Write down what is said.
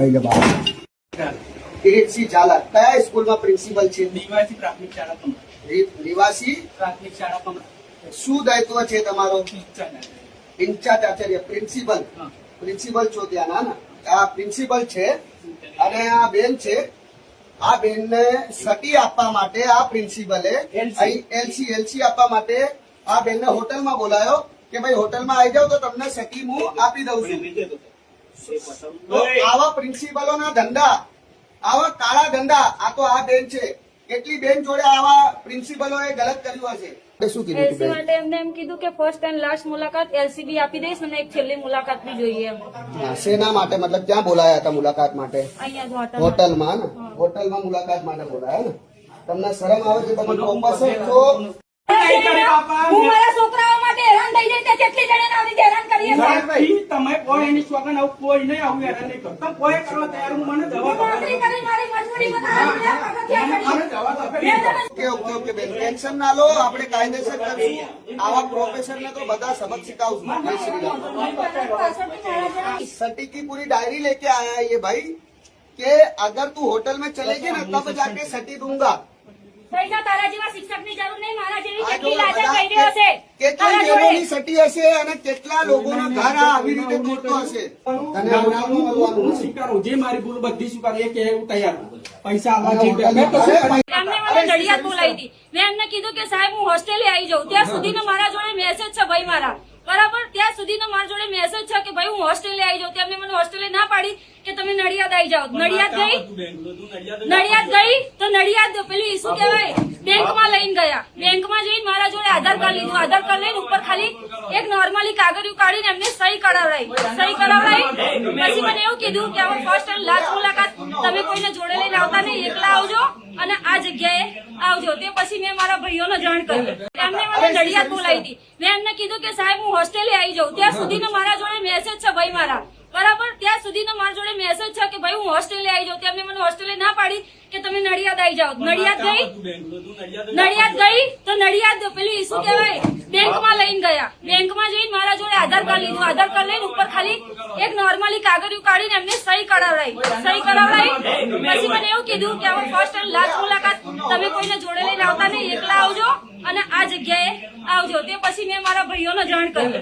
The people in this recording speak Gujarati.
આવી જા બાપ કિરીટસિંહ ઝાલા કયા સ્કૂલમાં પ્રિન્સિપલ છે? નિવાસી પ્રાથમિક શાળા કમરા. નિવાસી પ્રાથમિક શાળા કમરા. શું દાયિત્વ છે તમારો? In charge. In charge Acharya principal. Principal છો ત્યાં ના? આ પ્રિન્સિપલ છે અને આ બેન છે. આ બેનને સટી આપવા માટે આ પ્રિન્સિપલે એલસી આપવા માટે આ બેનને હોટલમાં બોલાયો કે ભાઈ હોટલમાં આવી જાવ તો તમને સટી હું આપી દઉં છું. તો આવા પ્રિન્સિપલોના ધંધા, આવા કાળા ધંધા, આ તો આ બેન છે. કેટલી બેન જોડે આવા પ્રિન્સિપલોએ ગલત કર્યું હશે. શું કીધું એલસી માટે એમને એમ કીધું કે ફર્સ્ટ એન્ડ લાસ્ટ મુલાકાત એલસીબી આપી દઈશ અને એક છેલ્લી મુલાકાત બી જોઈએ એમ. શેના માટે? મતલબ ક્યાં બોલાયા હતા મુલાકાત માટે? અહીંયા જ હોટલમાં ને? હોટલમાં મુલાકાત માટે બોલાયા ને? તમને શરમ આવે છે? તમે પ્રોફેસર છો. હું મારા છોકરાઓ માટે હેરાન થઈ જાય કેટલી જણાને આવી હેરાન કરીએ ભાઈ તમે કોઈ એની છોકરાને આવું કોઈ નહીં આવું હેરાન નહીં કરો. તમે કોઈ કરવા તૈયાર હું મને જવાબ આપો. નોકરી કરી મારી મજબૂરી ઓકે બેન, ટેન્શન ના લો, આપણે કાયદેસર કરશું. આવા પ્રોફેસર ને તો બધા સબક સિખાવશું. જય શ્રી રામ. सटी की पूरी डायरी लेके आया है ये भाई कि अगर तू होटल में चलेगी ना तब जाके सटी दूंगा. પૈસા તારા જેવા શિક્ષકની જરૂર નહીં, મારા જેવી કેટલી લાચાર કઈડીઓ છે. કેટલા લોકોની સટી હશે અને કેટલા લોકોના ઘર આવી રીતે તોડતો હશે. તને હમણાં મળવાનું સ્વીકારો જે મારી ભૂલ બધી સ્વીકારો એ કે હું તૈયાર છું. પૈસા આવવા અરે જેવું હોટલમાં મેં કશું અરે એમને મને નડિયાદ બોલાવી હતી. મેં એમને કીધું કે સાહેબ હું હોસ્ટેલે આવી જાઉં ત્યાં સુધીનો મારા જોડે મેસેજ છે ભાઈ મારા, બરાબર? ત્યાં સુધીનો મારા જોડે મેસેજ છે કે ભાઈ હું હોસ્ટેલે આવી જાઉં. તેમને મને હોસ્ટેલે ના પાડી કે તમે નડિયાદ આવી જાઓ. નડિયાદ ગઈ તો નડિયાદ પેલી શું કહેવાય બેંકમાં લઈને ગયા. બેંકમાં જઈને મારા જોડે આધાર કાર્ડ લીધું. આધાર કાર્ડ લઈને ઉપર ખાલી એક નોર્મલી કાગળિયું કાઢીને એમને સહી કરાવડાવી. પછી મને એવું કીધું કે હવે ફર્સ્ટ એન્ડ લાસ્ટ મુલાકાત તમે કોઈને જોડે લઈને આવતા નહીં, એકલા આવજો અને આ જગ્યાએ આવજો. તે પછી મેં મારા ભાઈઓને જાણ કરી. એમને મને નડિયાદ બોલાવી હતી. મેં એમને કીધું કે સાહેબ હું હોસ્ટેલે આવી જાઉં ત્યાં સુધીનો મારા જોડે મેસેજ છે ભાઈ મારા, બરાબર? ત્યાં સુધીનો મારા જોડે મેસેજ છે કે ભાઈ હું હોસ્ટેલે આવી જાઉં. તેમને મને હોસ્ટેલે ના પાડી કે તમે નડિયાદ આવી જાઓ. નડિયાદ ગઈ તો નડિયાદ પેલી શું કહેવાય બેંકમાં લઈને ગયા. બેંકમાં જઈને મારા જોડે આધાર કાર્ડ લીધું. આધાર કાર્ડ લઈને ઉપર ખાલી એક નોર્મલી કાગળિયું કાઢીને એમને સહી કરાવડાવી. પછી મને એવું કીધું કે હવે ફર્સ્ટ એન્ડ લાસ્ટ મુલાકાત તમે કોઈને જોડે લઈને આવતા નહીં, એકલા આવજો અને આ જગ્યાએ આવજો. તે પછી મેં મારા ભાઈઓને જાણ કરી.